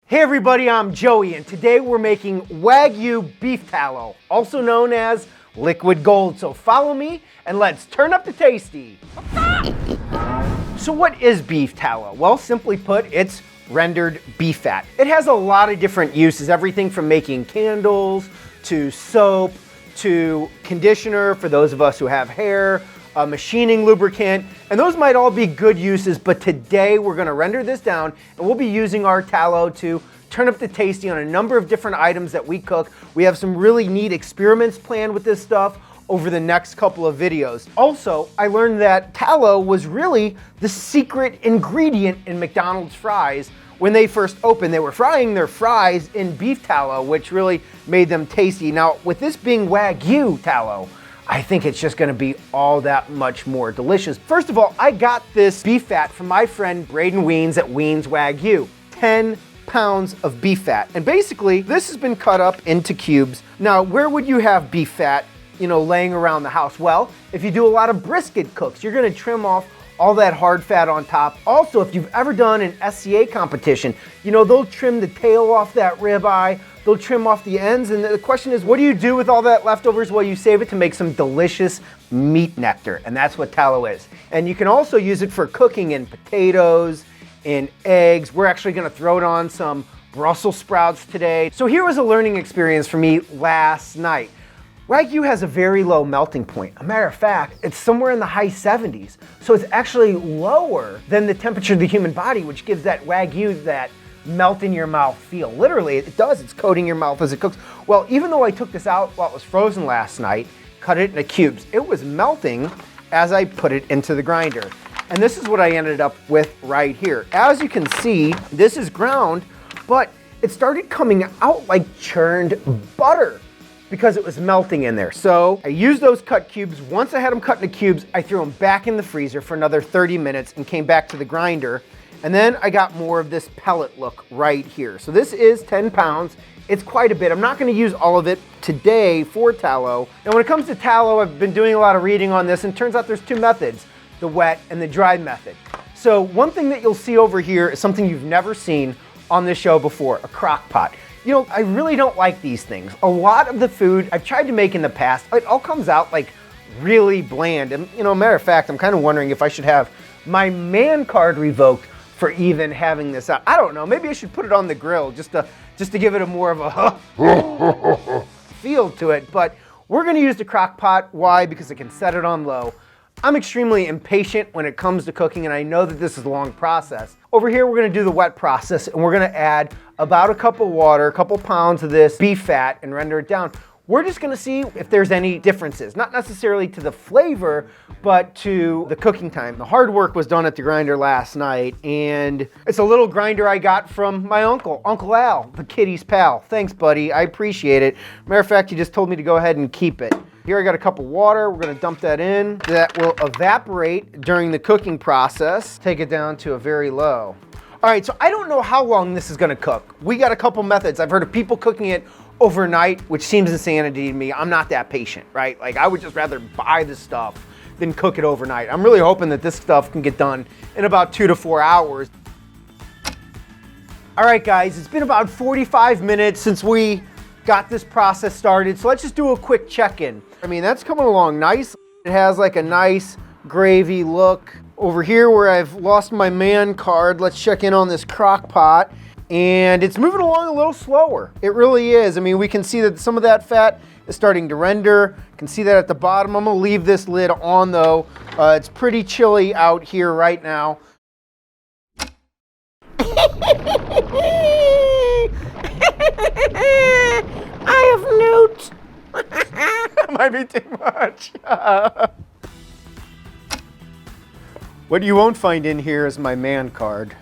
Hey everybody, I'm Joey, and today we're making Wagyu Beef Tallow, also known as liquid gold. So follow me and let's turn up the tasty. So what is beef tallow? Well, simply put, it's rendered beef fat. It has a lot of different uses, everything from making candles to soap to conditioner for those of us who have hair, machining lubricant, and those might all be good uses, but today we're gonna render this down and we'll be using our tallow to turn up the tasty on a number of different items that we cook. We have some really neat experiments planned with this stuff over the next couple of videos. Also, I learned that tallow was really the secret ingredient in McDonald's fries. When they first opened, they were frying their fries in beef tallow, which really made them tasty. Now, with this being Wagyu tallow, I think it's just gonna be all that much more delicious. First of all, I got this beef fat from my friend Braden Weens at Weens Wagyu. 10 pounds of beef fat. And basically, this has been cut up into cubes. Now, where would you have beef fat, laying around the house? Well, if you do a lot of brisket cooks, you're gonna trim off all that hard fat on top. Also, if you've ever done an SCA competition, they'll trim the tail off that ribeye, they'll trim off the ends, and the question is, what do you do with all that leftovers? Well, you save it to make some delicious meat nectar, and that's what tallow is. And you can also use it for cooking in potatoes, in eggs. We're actually gonna throw it on some Brussels sprouts today. So here was a learning experience for me last night. Wagyu has a very low melting point. A matter of fact, it's somewhere in the high 70s. So it's actually lower than the temperature of the human body, which gives that Wagyu that melt in your mouth feel. Literally, it does. It's coating your mouth as it cooks. Well, even though I took this out while it was frozen last night, cut it into cubes, it was melting as I put it into the grinder. And this is what I ended up with right here. As you can see, this is ground, but it started coming out like churned butter because it was melting in there. So I used those cut cubes. Once I had them cut into cubes, I threw them back in the freezer for another 30 minutes and came back to the grinder. And then I got more of this pellet look right here. So this is 10 pounds. It's quite a bit. I'm not gonna use all of it today for tallow. Now when it comes to tallow, I've been doing a lot of reading on this, and it turns out there's two methods, the wet and the dry method. So one thing that you'll see over here is something you've never seen on this show before, a crock pot. I really don't like these things. A lot of the food I've tried to make in the past, it all comes out like really bland. And matter of fact, I'm kind of wondering if I should have my man card revoked for even having this out. I don't know, maybe I should put it on the grill just to give it a more of a feel to it. But we're gonna use the crock pot. Why? Because I can set it on low. I'm extremely impatient when it comes to cooking, and I know that this is a long process. Over here, we're gonna do the wet process, and we're gonna add about a cup of water, a couple pounds of this beef fat, and render it down. We're just gonna see if there's any differences, not necessarily to the flavor, but to the cooking time. The hard work was done at the grinder last night, and it's a little grinder I got from my uncle, Uncle Al, the kitty's pal. Thanks, buddy, I appreciate it. Matter of fact, he just told me to go ahead and keep it. Here I got a cup of water, we're gonna dump that in. That will evaporate during the cooking process. Take it down to a very low. All right, so I don't know how long this is gonna cook. We got a couple methods. I've heard of people cooking it overnight, which seems insanity to me. I'm not that patient, right? Like, I would just rather buy this stuff than cook it overnight. I'm really hoping that this stuff can get done in about 2 to 4 hours. All right, guys, it's been about 45 minutes since we got this process started, so let's just do a quick check-in. I mean, that's coming along nice. It has like a nice gravy look. Over here where I've lost my man card, let's check in on this crock pot. And it's moving along a little slower. It really is. I mean, we can see that some of that fat is starting to render. You can see that at the bottom. I'm gonna leave this lid on though. It's pretty chilly out here right now. I have newt. That might be too much. What you won't find in here is my man card.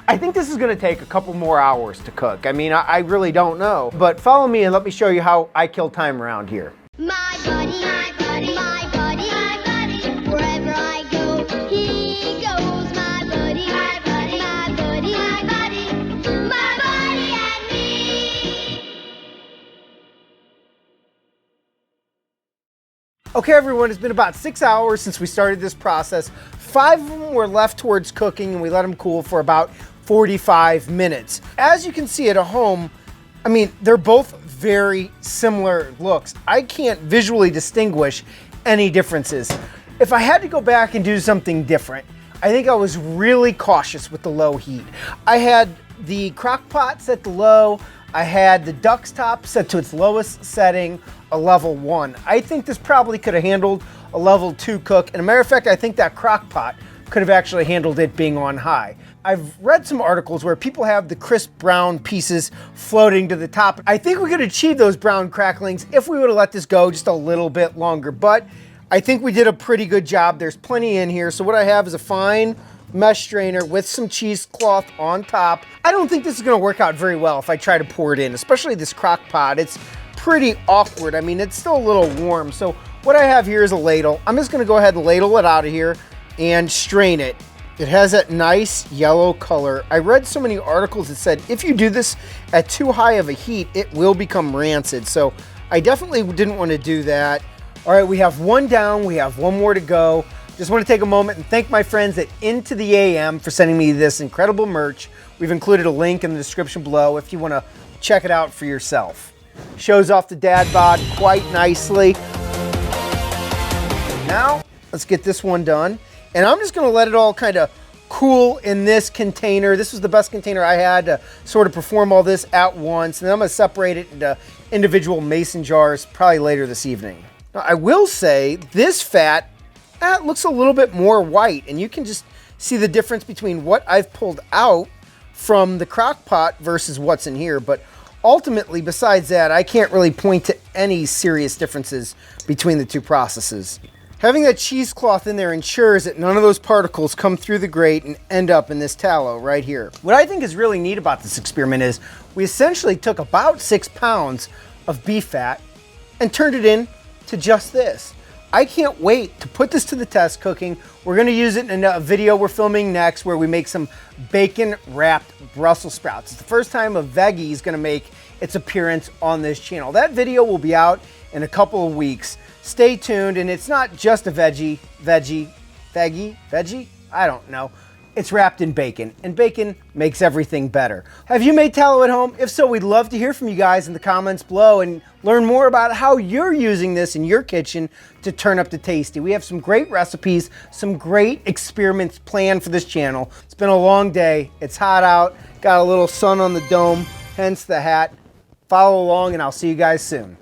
I think this is gonna take a couple more hours to cook. I mean, I really don't know. But follow me and let me show you how I kill time around here. My buddy, my buddy, my buddy, my buddy. Wherever I go, he goes. My buddy, my buddy, my buddy, my buddy, my buddy and me. Okay, everyone, it's been about 6 hours since we started this process. 5 of them were left towards cooking, and we let them cool for about 45 minutes. As you can see at home, I mean, they're both very similar looks. I can't visually distinguish any differences. If I had to go back and do something different, I think I was really cautious with the low heat. I had the crock pot set to low. I had the duck's top set to its lowest setting, a level 1. I think this probably could have handled a level 2 cook. And a matter of fact, I think that crock pot could have actually handled it being on high. I've read some articles where people have the crisp brown pieces floating to the top. I think we could achieve those brown cracklings if we would have let this go just a little bit longer, but I think we did a pretty good job. There's plenty in here. So what I have is a fine mesh strainer with some cheesecloth on top. I don't think this is gonna work out very well if I try to pour it in, especially this crock pot. It's pretty awkward. I mean, it's still a little warm. So what I have here is a ladle. I'm just gonna go ahead and ladle it out of here and strain it. It has that nice yellow color. I read so many articles that said if you do this at too high of a heat, it will become rancid. So I definitely didn't want to do that. All right, we have one down, we have one more to go. Just want to take a moment and thank my friends at INTOTHEAM for sending me this incredible merch. We've included a link in the description below if you want to check it out for yourself. Shows off the dad bod quite nicely. Now, let's get this one done. And I'm just gonna let it all kind of cool in this container. This was the best container I had to sort of perform all this at once. And then I'm gonna separate it into individual mason jars probably later this evening. Now, I will say this fat looks a little bit more white, and you can just see the difference between what I've pulled out from the crock pot versus what's in here. But ultimately, besides that, I can't really point to any serious differences between the two processes. Having that cheesecloth in there ensures that none of those particles come through the grate and end up in this tallow right here. What I think is really neat about this experiment is we essentially took about 6 pounds of beef fat and turned it in to just this. I can't wait to put this to the test cooking. We're gonna use it in a video we're filming next where we make some bacon wrapped Brussels sprouts. It's the first time a veggie is gonna make its appearance on this channel. That video will be out in a couple of weeks. Stay tuned, and it's not just a veggie, I don't know. It's wrapped in bacon, and bacon makes everything better. Have you made tallow at home? If so, we'd love to hear from you guys in the comments below and learn more about how you're using this in your kitchen to turn up the tasty. We have some great recipes, some great experiments planned for this channel. It's been a long day. It's hot out, got a little sun on the dome, hence the hat. Follow along, and I'll see you guys soon.